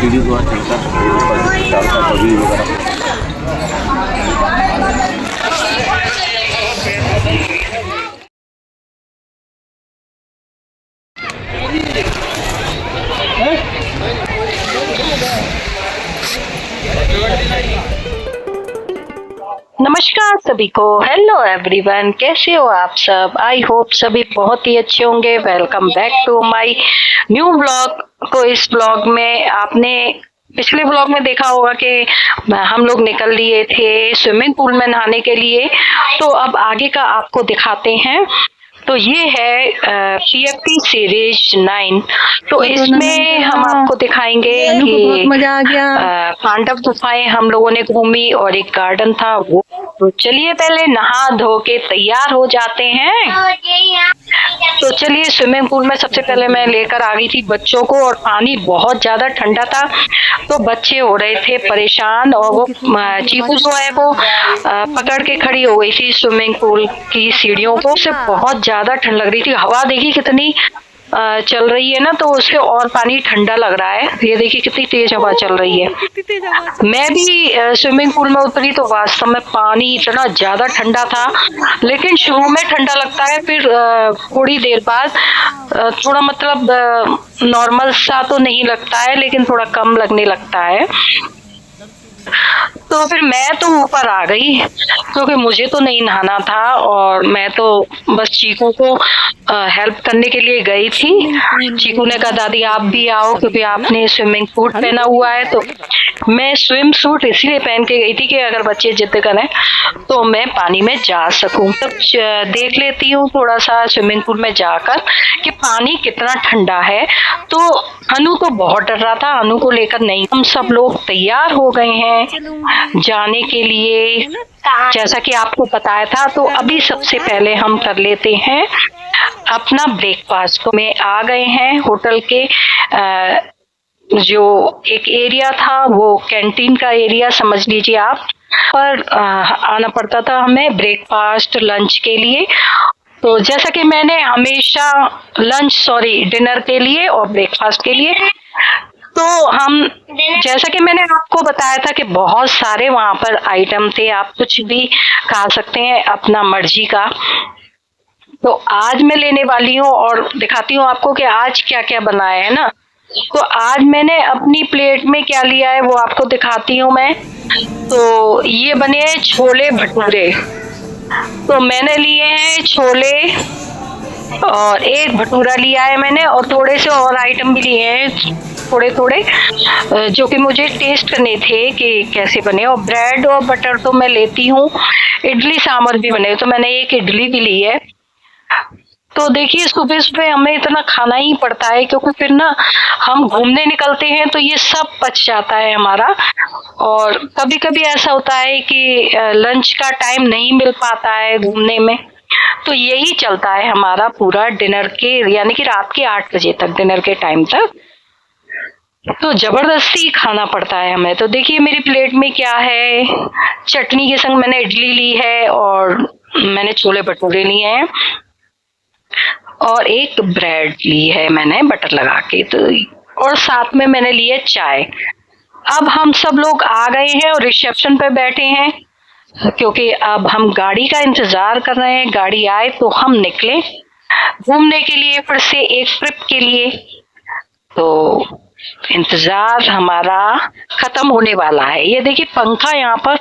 सीढ़ी को चलकर डालता कभी वगैरह। नमस्कार सभी को, हेलो एवरीवन, कैसे हो आप सब। आई होप सभी बहुत ही अच्छे होंगे। Welcome back to my new blog. तो इस ब्लॉग में आपने पिछले ब्लॉग में देखा होगा कि हम लोग निकल लिए थे स्विमिंग पूल में नहाने के लिए। तो अब आगे का आपको दिखाते हैं। तो ये है PFP सीरीज 9। तो इसमें हम आपको दिखाएंगे कि मजा आ गया। पांडव गुफाएं हम लोगों ने घूमी और एक गार्डन था वो। तो चलिए पहले नहा धो के तैयार हो जाते हैं। तो चलिए स्विमिंग पूल में सबसे पहले मैं लेकर आ गई थी बच्चों को, और पानी बहुत ज्यादा ठंडा था तो बच्चे हो रहे थे परेशान, और वो चीकू जो है वो पकड़ के खड़ी हो गई थी स्विमिंग पूल की सीढ़ियों को। उससे बहुत ज्यादा ठंड लग रही थी। हवा देखी कितनी चल रही है ना, तो उससे और पानी ठंडा लग रहा है। ये देखिए कितनी तेज हवा चल रही है। मैं भी स्विमिंग पूल में उतरी तो वास्तव में पानी इतना ज्यादा ठंडा था, लेकिन शुरू में ठंडा लगता है, फिर थोड़ी देर बाद थोड़ा मतलब नॉर्मल सा तो नहीं लगता है, लेकिन थोड़ा कम लगने लगता है। तो फिर मैं तो ऊपर आ गई क्योंकि मुझे तो नहीं नहाना था, और मैं तो बस चीकू को हेल्प करने के लिए गई थी। चीकू ने कहा दादी आप भी आओ, क्योंकि आपने स्विमिंग सूट पहना हुआ है। तो मैं स्विम सूट इसलिए पहन के गई थी कि अगर बच्चे जिद करें तो मैं पानी में जा सकूं। तो देख लेती हूँ थोड़ा सा स्विमिंग पूल में जाकर कि पानी कितना ठंडा है। तो अनु तो बहुत डर रहा था, अनु को लेकर नहीं। हम सब लोग तैयार हो गए हैं जाने के लिए, जैसा कि आपको बताया था। तो अभी सबसे पहले हम कर लेते हैं अपना ब्रेकफास्ट। तो में आ गए हैं होटल के जो एक एरिया था वो कैंटीन का एरिया समझ लीजिए आप, पर आना पड़ता था हमें ब्रेकफास्ट लंच के लिए। तो जैसा कि मैंने हमेशा डिनर के लिए और ब्रेकफास्ट के लिए, तो हम जैसा कि मैंने आपको बताया था कि बहुत सारे वहां पर आइटम थे, आप कुछ भी खा सकते हैं अपना मर्जी का। तो आज मैं लेने वाली हूँ और दिखाती हूँ आपको कि आज क्या क्या बनाया है ना। तो आज मैंने अपनी प्लेट में क्या लिया है वो आपको दिखाती हूँ मैं। तो ये बने हैं छोले भटूरे। तो मैंने लिए हैं छोले और एक भटूरा लिया है मैंने, और थोड़े से और आइटम भी लिए हैं थोड़े थोड़े, जो कि मुझे टेस्ट करने थे कि कैसे बने। और ब्रेड और बटर तो मैं लेती हूँ। इडली सांभर भी बने, तो मैंने एक इडली भी ली है। तो देखिए सुबह सुबह हमें इतना खाना ही पड़ता है, क्योंकि फिर ना हम घूमने निकलते हैं तो ये सब बच जाता है हमारा। और कभी कभी ऐसा होता है कि लंच का टाइम नहीं मिल पाता है घूमने में, तो यही चलता है हमारा पूरा डिनर के, यानी कि रात के 8 बजे तक, डिनर के टाइम तक। तो जबरदस्ती खाना पड़ता है हमें। तो देखिए मेरी प्लेट में क्या है, चटनी के संग मैंने इडली ली है, और मैंने छोले भटूरे लिए हैं, और एक ब्रेड ली है मैंने बटर लगा के। तो और साथ में मैंने लिए चाय। अब हम सब लोग आ गए हैं और रिसेप्शन पे बैठे हैं, क्योंकि अब हम गाड़ी का इंतजार कर रहे हैं। गाड़ी आए तो हम निकले घूमने के लिए, फिर से एक ट्रिप के लिए। तो इंतजार हमारा खत्म होने वाला है। ये देखिए पंखा यहाँ पर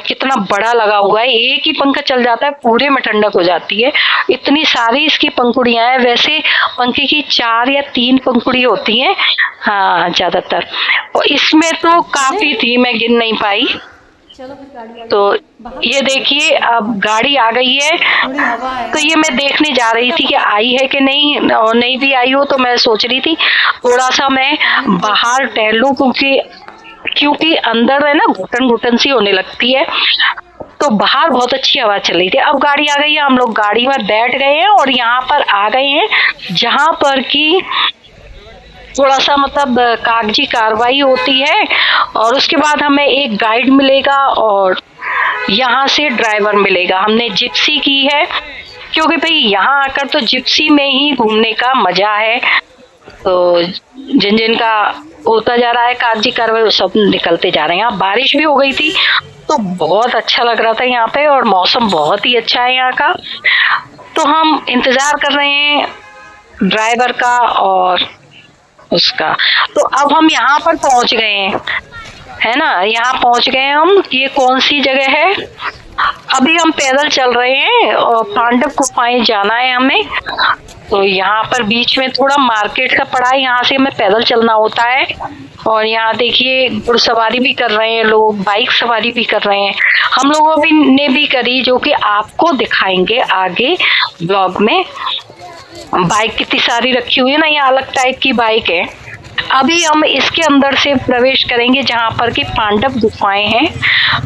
कितना बड़ा लगा हुआ है। एक ही पंखा चल जाता है, पूरे में ठंडक हो जाती है। इतनी सारी इसकी पंखुड़ियां हैं। वैसे पंखे की 4 या 3 पंखुड़ी होती हैं हाँ ज्यादातर, और इसमें तो काफी थी, मैं गिन नहीं पाई। तो ये देखिए अब गाड़ी आ गई है। तो ये मैं देखने जा रही थी कि आई है कि नहीं, और नहीं भी आई हो तो मैं सोच रही थी थोड़ा सा मैं बाहर टहल लूं, क्योंकि अंदर है ना घुटन घुटन सी होने लगती है। तो बाहर बहुत अच्छी हवा चल रही थी। अब गाड़ी आ गई है, हम लोग गाड़ी में बैठ गए हैं और यहाँ पर आ गए हैं जहाँ पर की थोड़ा सा मतलब कागजी कार्रवाई होती है, और उसके बाद हमें एक गाइड मिलेगा और यहाँ से ड्राइवर मिलेगा। हमने जिप्सी की है, क्योंकि भाई यहाँ आकर तो जिप्सी में ही घूमने का मजा है। तो जिन जिन का होता जा रहा है, कागजी कार्रवाई सब निकलते जा रहे हैं। यहाँ बारिश भी हो गई थी तो बहुत अच्छा लग रहा था यहाँ पे, और मौसम बहुत ही अच्छा है यहाँ का। तो हम इंतजार कर रहे हैं ड्राइवर का और उसका। तो अब हम यहाँ पर पहुंच गए हैं, है ना, यहाँ पहुंच गए हम। ये कौन सी जगह है? अभी हम पैदल चल रहे हैं और पांडव गुफाएं जाना है हमें। तो यहाँ पर बीच में थोड़ा मार्केट का पड़ा है, यहाँ से हमें पैदल चलना होता है। और यहाँ देखिए घुड़सवारी भी कर रहे हैं लोग, बाइक सवारी भी कर रहे हैं, हम लोगों ने भी करी, जो कि आपको दिखाएंगे आगे ब्लॉग में। बाइक कितनी सारी रखी हुई है ना, ये अलग टाइप की बाइक है। अभी हम इसके अंदर से प्रवेश करेंगे जहाँ पर कि पांडव गुफाएं हैं।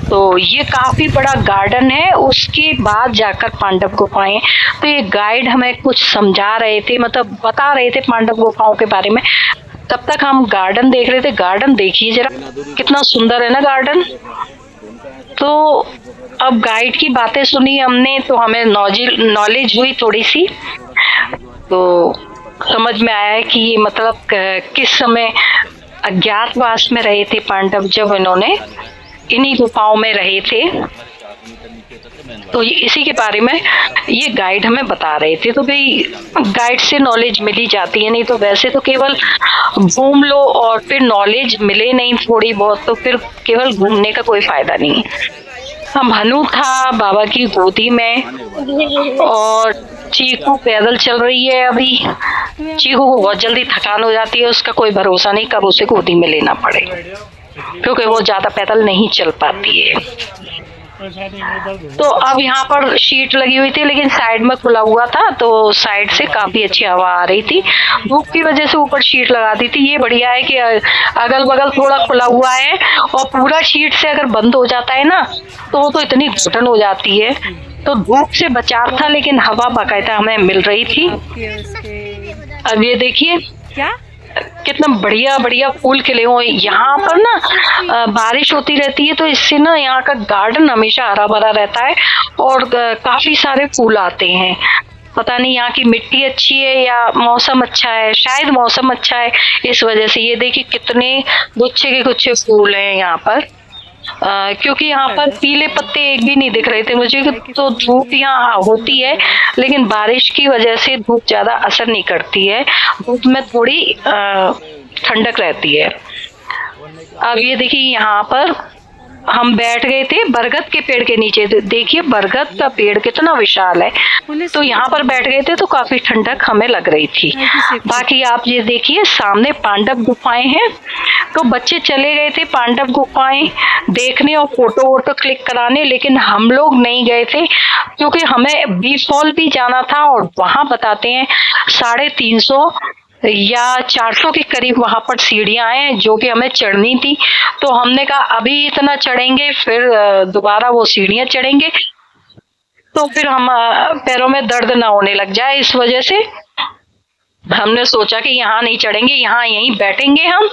तो ये काफी बड़ा गार्डन है, उसके बाद जाकर पांडव गुफाएं। तो ये गाइड हमें कुछ समझा रहे थे, मतलब बता रहे थे पांडव गुफाओं के बारे में। तब तक हम गार्डन देख रहे थे। गार्डन देखिए जरा कितना सुंदर है ना गार्डन। तो अब गाइड की बातें सुनी हमने तो हमें नॉलेज हुई थोड़ी सी। तो समझ में आया है कि ये मतलब किस समय अज्ञातवास में रहे थे पांडव, जब इन्होंने इन्हीं गुफाओं में रहे थे। तो इसी के बारे में ये गाइड हमें बता रहे थे। तो भाई गाइड से नॉलेज मिली जाती है, नहीं तो वैसे तो केवल घूम लो और फिर नॉलेज मिले नहीं थोड़ी बहुत, तो फिर केवल घूमने का कोई फायदा नहीं। हम हनु था बाबा की गोदी में, और चीकू पैदल चल रही है। अभी चीकू को बहुत जल्दी थकान हो जाती है, उसका कोई भरोसा नहीं कब उसे गोदी में लेना पड़े, क्योंकि वो ज्यादा पैदल नहीं चल पाती है। तो अब यहाँ पर शीट लगी हुई थी, लेकिन साइड में खुला हुआ था, तो साइड से काफी अच्छी हवा आ रही थी। धूप की वजह से ऊपर शीट लगा दी थी। ये बढ़िया है कि अगल बगल थोड़ा खुला हुआ है, और पूरा शीट से अगर बंद हो जाता है ना तो इतनी घुटन हो जाती है। तो धूप से बचाव था, लेकिन हवा बाकायदा हमें मिल रही थी। अब ये देखिए कितना बढ़िया बढ़िया फूल खिले हुए। यहाँ पर ना बारिश होती रहती है, तो इससे ना यहाँ का गार्डन हमेशा हरा भरा रहता है, और काफी सारे फूल आते हैं। पता नहीं यहाँ की मिट्टी अच्छी है या मौसम अच्छा है, शायद मौसम अच्छा है इस वजह से। ये देखिए कितने गुच्छे के गुच्छे फूल हैं यहाँ पर। क्योंकि यहाँ पर पीले पत्ते एक भी नहीं दिख रहे थे मुझे। तो धूप यहाँ होती है, लेकिन बारिश की वजह से धूप ज्यादा असर नहीं करती है, धूप में थोड़ी ठंडक रहती है। अब ये देखिए यहाँ पर हम बैठ गए थे बरगद के पेड़ के नीचे। देखिए बरगद का पेड़ कितना विशाल है, तो यहाँ पर बैठ गए थे तो काफी ठंडक हमें लग रही थी। बाकी आप ये देखिए सामने पांडव गुफाएं हैं। तो बच्चे चले गए थे पांडव गुफाएं देखने और फोटो वोटो क्लिक कराने, लेकिन हम लोग नहीं गए थे, क्योंकि हमें बी फॉल भी जाना था, और वहां बताते हैं 350 या 400 के करीब वहां पर सीढ़ियां हैं, जो कि हमें चढ़नी थी। तो हमने कहा अभी इतना चढ़ेंगे, फिर दोबारा वो सीढ़ियां चढ़ेंगे तो फिर हम पैरों में दर्द ना होने लग जाए, इस वजह से हमने सोचा कि यहाँ नहीं चढ़ेंगे, यहाँ यहीं बैठेंगे हम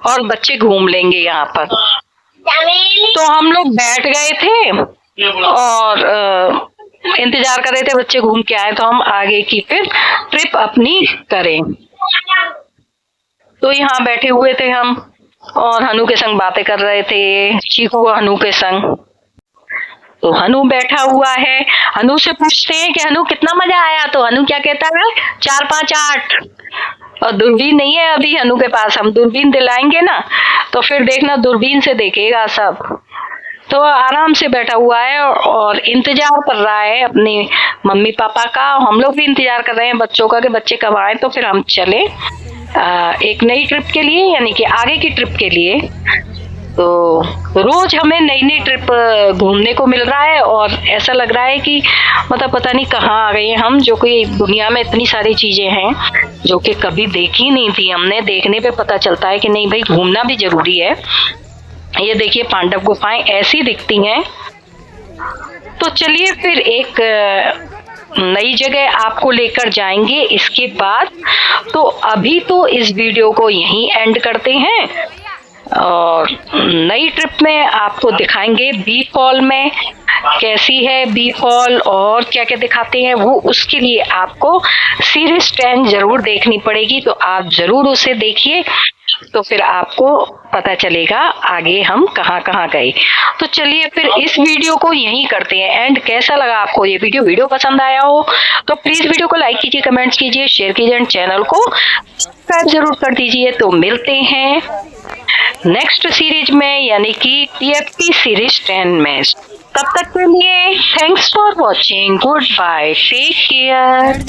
और बच्चे घूम लेंगे यहाँ पर। तो हम लोग बैठ गए थे और इंतजार कर रहे थे बच्चे घूम के आए, तो हम आगे की फिर ट्रिप अपनी करें। तो यहाँ बैठे हुए थे हम और हनु के संग बातें कर रहे थे, चीकू हनु के संग। तो हनु बैठा हुआ है, हनु से पूछते हैं कि हनु कितना मजा आया, तो हनु क्या कहता है 4 5 8। और दूरबीन नहीं है अभी हनु के पास, हम दूरबीन दिलाएंगे ना तो फिर देखना दूरबीन से देखेगा सब। तो आराम से बैठा हुआ है और इंतजार कर रहा है अपने मम्मी पापा का। हम लोग भी इंतजार कर रहे हैं बच्चों का कि बच्चे कब आए तो फिर हम चले एक नई ट्रिप के लिए, यानी कि आगे की ट्रिप के लिए। तो रोज हमें नई नई ट्रिप घूमने को मिल रहा है और ऐसा लग रहा है कि मतलब पता नहीं कहाँ आ गए हैं हम, जो कि दुनिया में इतनी सारी चीजें हैं जो कि कभी देखी नहीं थी हमने। देखने पे पता चलता है कि नहीं भाई घूमना भी जरूरी है। ये देखिए पांडव गुफाएं ऐसी दिखती हैं। तो चलिए फिर एक नई जगह आपको लेकर जाएंगे इसके बाद। तो अभी तो इस वीडियो को यहीं एंड करते हैं और नई ट्रिप में आपको दिखाएंगे बी फॉल में कैसी है बी फॉल और क्या क्या दिखाते हैं वो। उसके लिए आपको सीरीज 10 जरूर देखनी पड़ेगी, तो आप जरूर उसे देखिए तो फिर आपको पता चलेगा आगे हम कहाँ कहाँ गए। तो चलिए फिर इस वीडियो को यहीं करते हैं एंड। कैसा लगा आपको ये वीडियो पसंद आया हो तो प्लीज वीडियो को लाइक कीजिए, कमेंट्स कीजिए, शेयर कीजिए एंड चैनल को सब्सक्राइब जरूर कर दीजिए। तो मिलते हैं नेक्स्ट सीरीज में, यानी कि TFT सीरीज 10 में। तब तक के लिए thanks for watching, good bye, take care.